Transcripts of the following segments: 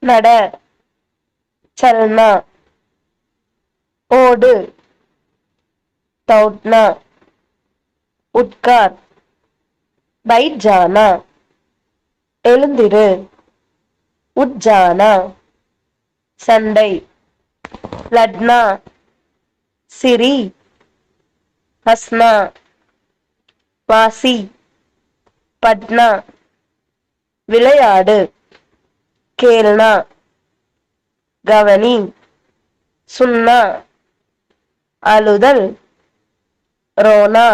நட, चलना, ஓடு, दौड़ना, உட்கார், बैठ जाना, எழுந்திரு, उठ जाना, சண்டை, लड़ना, சிரி, हंसना, வாசி, पढ़ना, விளையாடு, खेलना, கவனி, सुनना, அழுதல், रोना,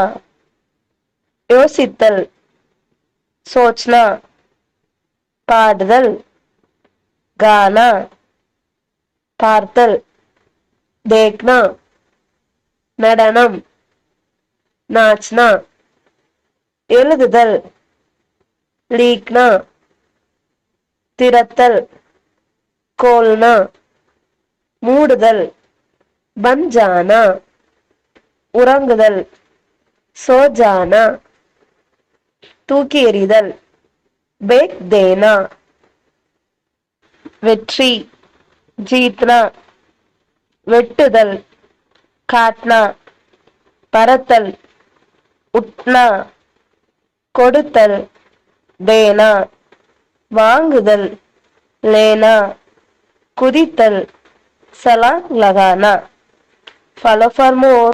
யோசித்தல், सोचना, பாடுதல், गाना, பார்த்தல், देखना, நடனம், नाचना, எழுதுதல், लिखना, திறத்தல், खोलना, மூடுதல், बन जाना, உறங்குதல், सो जाना, தூக்கி எறிதல், बेच देना, வெற்றி, जीतना, வெட்டுதல், काटना, பறத்தல், उठना, கொடுத்தல், देना, வாங்குதல், लेना, குதித்தல், छलांग लगाना. Follow for more.